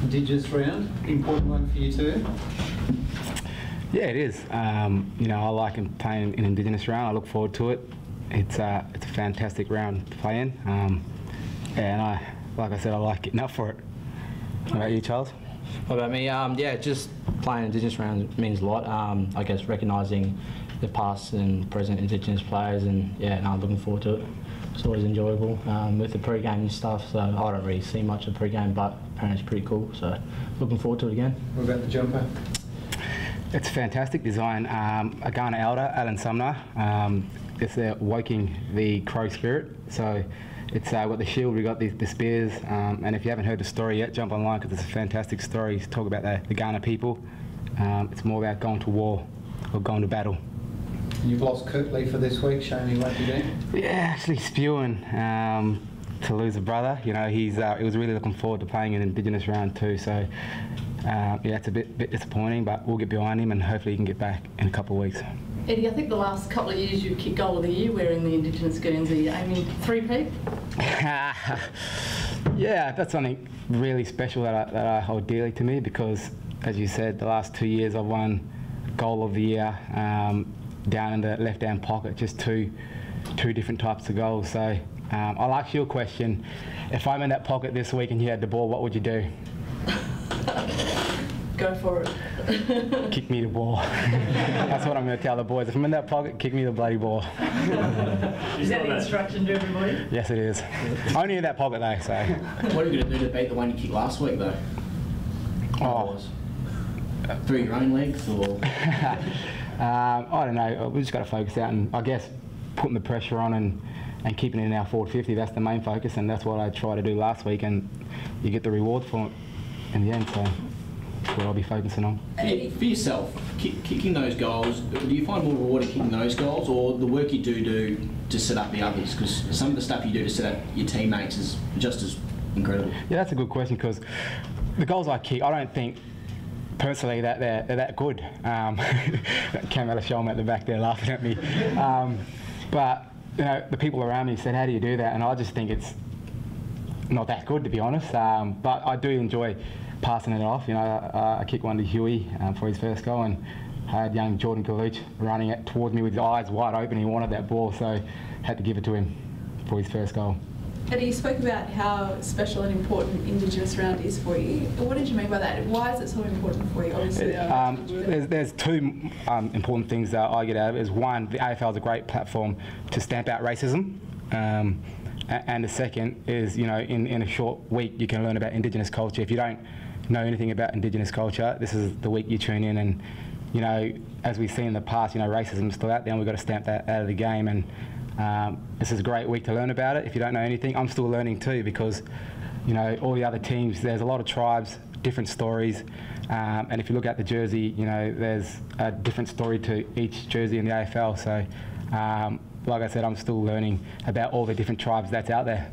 Indigenous Round, important one for you too? Yeah, it is. You know, I like playing in Indigenous Round. I look forward to it. It's a fantastic round to play in, and like I said, I like getting up for it. What about you, Charles? What about me? Yeah, just playing Indigenous Round means a lot. I guess recognising the past and present Indigenous players, and yeah, no, I'm looking forward to it. It's always enjoyable with the pre-game and stuff, so I don't really see much of pre-game, but apparently it's pretty cool, so looking forward to it again. What about the jumper? It's a fantastic design. A Ghana elder, Alan Sumner, it's woking the crow spirit, so it's got the shield, we've got the spears, and if you haven't heard the story yet, jump online because it's a fantastic story. It's talk about the Ghana people. It's more about going to war or going to battle. You've lost Kirtley for this week, showing you what you do. Yeah, actually spewing to lose a brother. You know, he was really looking forward to playing an Indigenous Round too. So yeah, it's a bit disappointing, but we'll get behind him and hopefully he can get back in a couple of weeks. Eddie, I think the last couple of years you've kicked goal of the year wearing the Indigenous Guernsey. Aiming 3-peat? Yeah, that's something really special that I hold dearly to me because, as you said, the last 2 years I've won goal of the year. Down in the left-hand pocket, just two different types of goals. So I'll ask you a question. If I'm in that pocket this week and you had the ball, what would you do? Go for it. Kick me the ball. That's what I'm going to tell the boys. If I'm in that pocket, kick me the bloody ball. Is that the instruction to everybody? Yes, it is. Only in that pocket though. So. What are you going to do to beat the one you kicked last week though? Oh. Through your own legs or? I don't know, we've just got to focus out and I guess putting the pressure on and keeping it in our forward 50, that's the main focus, and that's what I tried to do last week, and you get the reward for it in the end, so that's what I'll be focusing on. For yourself, kicking those goals, do you find more rewarding kicking those goals or the work you do to set up the others? Because some of the stuff you do to set up your teammates is just as incredible. Yeah, that's a good question because the goals I kick, I don't think personally that they're that good. That came out of show at the back there laughing at me. But you know, the people around me said, how do you do that? And I just think it's not that good, to be honest. But I do enjoy passing it off. You know, I kicked one to Huey for his first goal, and I had young Jordan Galuch running it towards me with his eyes wide open. He wanted that ball, so had to give it to him for his first goal. Eddie, you spoke about how special and important Indigenous Round is for you. What did you mean by that? Why is it so important for you? Obviously, there's two important things that I get out of it. Is one, the AFL is a great platform to stamp out racism, and the second is, you know, in a short week you can learn about Indigenous culture. If you don't know anything about Indigenous culture, this is the week you tune in, and you know, as we've seen in the past, you know, racism is still out there, and we've got to stamp that out of the game. And this is a great week to learn about it. If you don't know anything, I'm still learning too, because you know, all the other teams, there's a lot of tribes, different stories, and if you look at the jersey, you know, there's a different story to each jersey in the AFL. So like I said, I'm still learning about all the different tribes that's out there.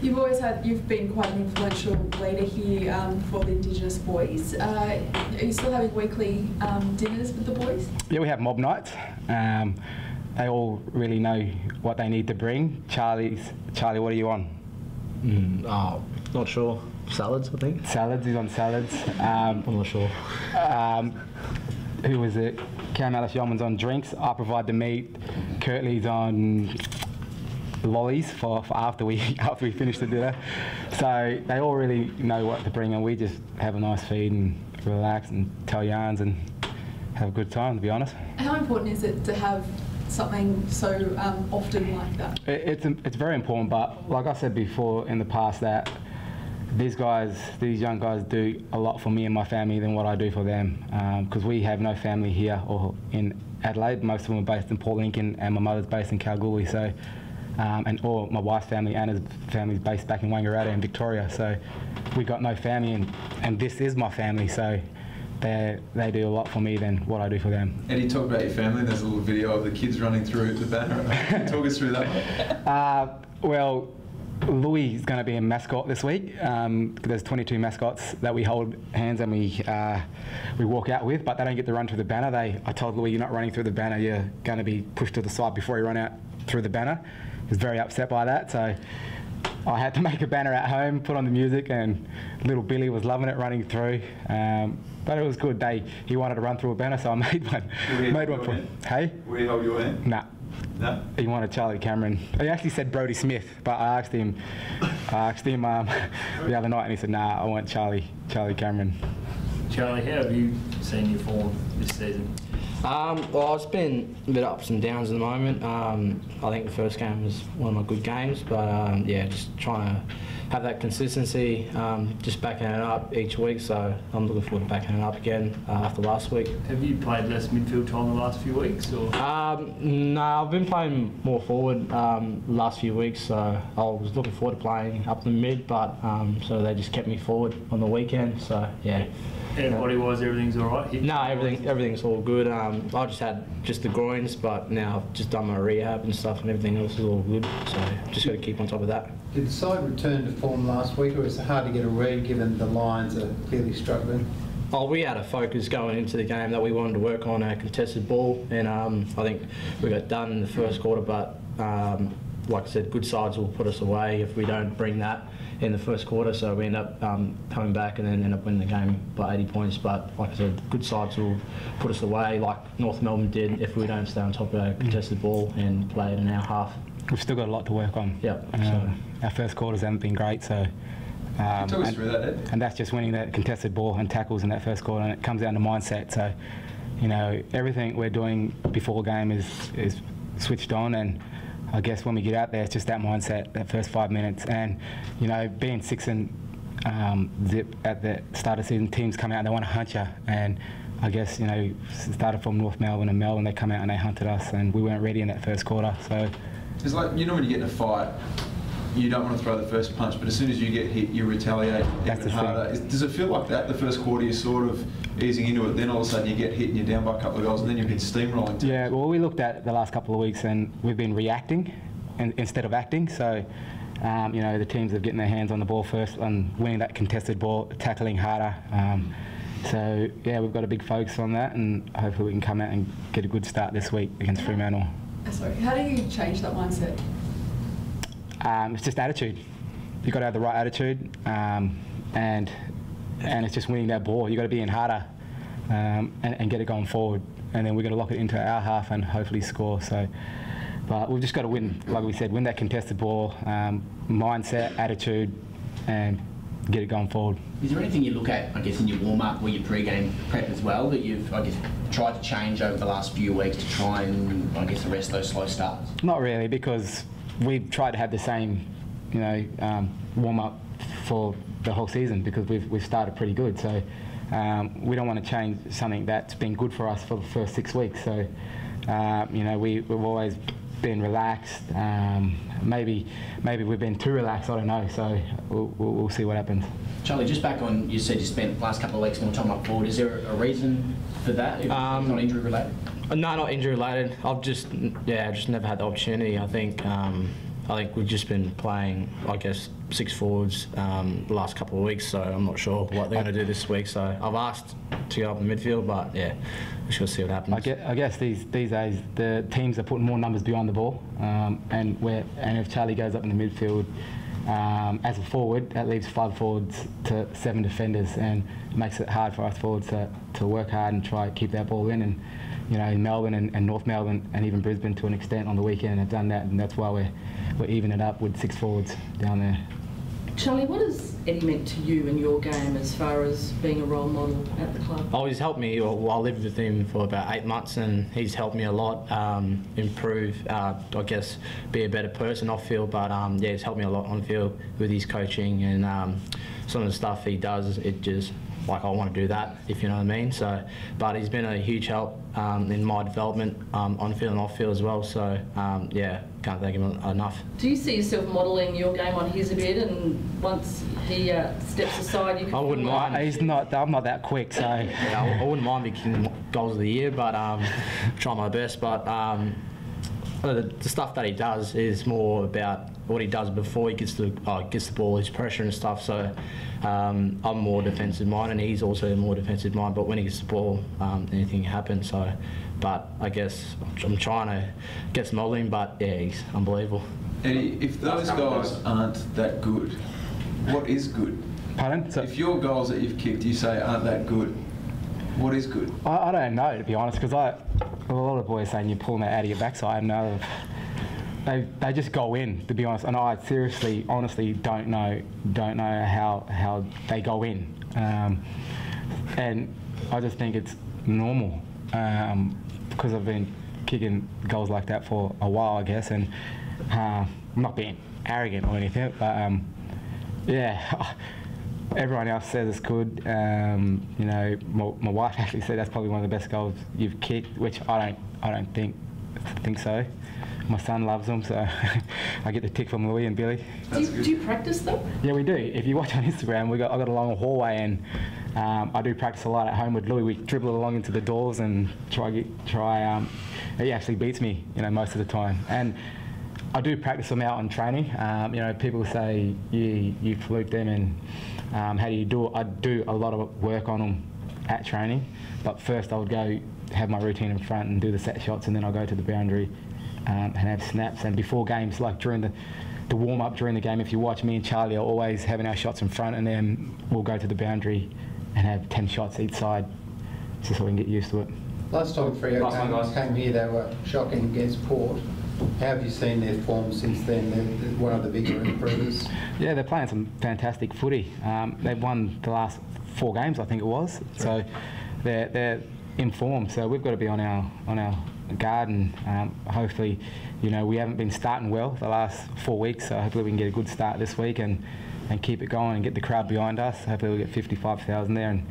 You've been quite an influential leader here for the Indigenous boys. Are you still having weekly dinners with the boys? Yeah, we have mob nights. They all really know what they need to bring. Charlie, what are you on? Not sure. Salads, I think. Salads, he's on salads. I'm not sure. Who was it? Cam Alice Yeoman's on drinks. I provide the meat. Kirtley's on lollies for after we finish the dinner. So they all really know what to bring, and we just have a nice feed and relax and tell yarns and have a good time, to be honest. How important is it to have something so often like that? It's very important, but like I said before in the past, that these young guys do a lot for me and my family than what I do for them, because we have no family here or in Adelaide. Most of them are based in Port Lincoln, and my mother's based in Kalgoorlie. So, and all my wife's family, Anna's family, is based back in Wangaratta in Victoria. So we got no family, and this is my family. So they do a lot for me than what I do for them. Eddie, talk about your family. There's a little video of the kids running through the banner. Talk us through that. Well, Louis is going to be a mascot this week. There's 22 mascots that we hold hands and we walk out with, but they don't get to run through the banner. I told Louis, you're not running through the banner, you're going to be pushed to the side before you run out through the banner. He was very upset by that, so I had to make a banner at home, put on the music, and little Billy was loving it, running through. But it was good. He wanted to run through a banner, so I made one. Made one for him. Hey? Will he hold your hand? Nah. No? He wanted Charlie Cameron. He actually said Brodie Smith, but I asked him the other night, and he said, "Nah, I want Charlie Cameron." Charlie, how have you seen your form this season? Well, it's been a bit ups and downs at the moment. I think the first game was one of my good games, but yeah, just trying to have that consistency, just backing it up each week. So I'm looking forward to backing it up again after last week. Have you played less midfield time the last few weeks? Or? No, I've been playing more forward last few weeks. So I was looking forward to playing up the mid, but so they just kept me forward on the weekend. So yeah. And body-wise, everything's all right? No, everything's all good. I just had the groins, but now I've just done my rehab and stuff, and everything else is all good. So just got to keep on top of that. Did the side return to form last week, or is it hard to get a read given the Lions are clearly struggling? Oh, we had a focus going into the game that we wanted to work on a contested ball, and I think we got done in the first quarter, but like I said, good sides will put us away if we don't bring that in the first quarter, so we end up coming back and then end up winning the game by 80 points. But like I said, good sides will put us away, like North Melbourne did, if we don't stay on top of our contested ball and play it in our half. We've still got a lot to work on. Yeah. Our first quarters haven't been great, so. Talk us through that, Ed. And that's just winning that contested ball and tackles in that first quarter, and it comes down to mindset. So, you know, everything we're doing before game is switched on, and I guess when we get out there, it's just that mindset, that first 5 minutes. And, you know, being 6 and zip at the start of the season, teams come out and they want to hunt you. And I guess, you know, started from North Melbourne and Melbourne, they come out and they hunted us, and we weren't ready in that first quarter. So it's like, you know, when you get in a fight, you don't want to throw the first punch, but as soon as you get hit, you retaliate even harder. Does it feel like that the first quarter you're sort of easing into it, then all of a sudden you get hit and you're down by a couple of goals, and then you've been steamrolling? Yeah, well, we looked at the last couple of weeks and we've been reacting instead of acting. So, you know, the teams are getting their hands on the ball first and winning that contested ball, tackling harder. So, yeah, we've got a big focus on that, and hopefully we can come out and get a good start this week against Fremantle. Sorry, how do you change that mindset? It's just attitude. You've got to have the right attitude, and it's just winning that ball. You've got to be in harder and get it going forward, and then we're going to lock it into our half and hopefully score. So, but we've just got to win, like we said, win that contested ball, mindset, attitude, and get it going forward. Is there anything you look at, I guess, in your warm-up or your pre-game prep as well that you've, I guess, tried to change over the last few weeks to try and, I guess, arrest those slow starts? Not really, because we've tried to have the same, you know, warm-up for the whole season, because we've started pretty good. So we don't want to change something that's been good for us for the first 6 weeks. So you know, we've always been relaxed. Maybe we've been too relaxed. I don't know. So we'll see what happens. Charlie, just back on, you said you spent the last couple of weeks more time up forward. Is there a reason for that? If it's not injury related? No, not injury related. I've just never had the opportunity. I think we've just been playing, I guess, 6 forwards the last couple of weeks, so I'm not sure what they're going to do this week. So I've asked to go up in midfield, but yeah, we shall see what happens. I guess these days the teams are putting more numbers behind the ball, and if Charlie goes up in the midfield as a forward, that leaves 5 forwards to 7 defenders, and it makes it hard for us forwards to work hard and try to keep that ball in. And you know, in Melbourne and North Melbourne and even Brisbane to an extent on the weekend have done that, and that's why we're evening it up with 6 forwards down there. Charlie, what has Eddie meant to you in your game as far as being a role model at the club? Oh, he's helped me. Well, I lived with him for about 8 months, and he's helped me a lot improve, I guess, be a better person off field. But yeah, he's helped me a lot on field with his coaching and some of the stuff he does. It just, like, I want to do that, if you know what I mean. So, but he's been a huge help in my development on field and off field as well. So yeah, can't thank him enough. Do you see yourself modelling your game on his a bit, and once he steps aside, you can? I wouldn't mind. I'm not that quick, so yeah, I wouldn't mind making goals of the year, but try my best. But the stuff that he does is more about what he does before he gets the ball, his pressure and stuff. So I'm more defensive minded, and he's also more defensive minded. But when he gets the ball, anything can happen. So, but I guess I'm trying to get some modelling. But yeah, he's unbelievable. Eddie, if those goals aren't that good, what is good? Pardon? So, If your goals that you've kicked, you say aren't that good, what is good? I don't know, to be honest, because a lot of boys saying you're pulling that out of your backside. No, they just go in, to be honest. And I seriously, honestly, don't know how they go in. And I just think it's normal because I've been kicking goals like that for a while, I guess. And I'm not being arrogant or anything, but yeah. Everyone else says it's good. You know, my wife actually said that's probably one of the best goals you've kicked, which I don't think so. My son loves them, so I get the tick from Louis and Billy. Do you practice them? Yeah, we do. If you watch on Instagram, I've got a long hallway, and I do practice a lot at home with Louis. We dribble along into the doors and try. He actually beats me, you know, most of the time. And I do practice them out on training. You know, people say you fluke them, and how do you do it? I do a lot of work on them at training, but first I would go have my routine in front and do the set shots, and then I'll go to the boundary and have snaps. And before games, like during the warm-up during the game, if you watch, me and Charlie are always having our shots in front, and then we'll go to the boundary and have 10 shots each side, just so we can get used to it. Last time Freo came here, they were shocking against Port. How have you seen their form since then? They're one of the bigger improvers. Yeah, they're playing some fantastic footy. They've won the last 4 games, I think it was. So they're in form. So we've got to be on our guard, and hopefully, you know, we haven't been starting well the last 4 weeks. So hopefully we can get a good start this week and keep it going and get the crowd behind us. Hopefully we'll get 55,000 there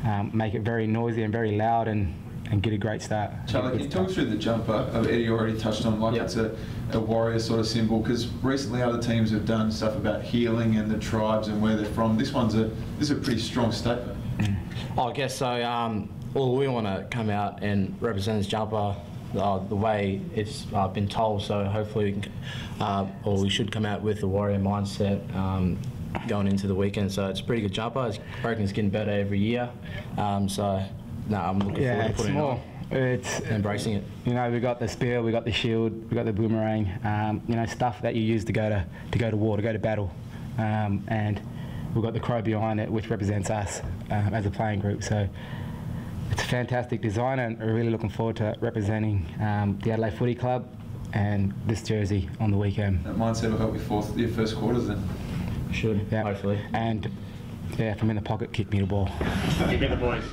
and make it very noisy and very loud and get a great start. Charlie, can you talk through the jumper? Eddie already touched on, like it's a warrior sort of symbol, because recently other teams have done stuff about healing and the tribes and where they're from. This is a pretty strong statement. I guess so. Well, we want to come out and represent this jumper the way it's been told. So hopefully, we can, or we should come out with the warrior mindset going into the weekend. So it's a pretty good jumper. I reckon it's getting better every year. So. No, I'm looking forward to putting it on. It's embracing it. You know, we got the spear, we got the shield, we got the boomerang. You know, stuff that you use to go to war, to go to battle, and we've got the crow behind it, which represents us as a playing group. So it's a fantastic design, and we're really looking forward to representing the Adelaide Footy Club and this jersey on the weekend. That mindset will help your first quarters then. Should, hopefully. And yeah, if I'm in the pocket, kick me the ball. Kick me the boys.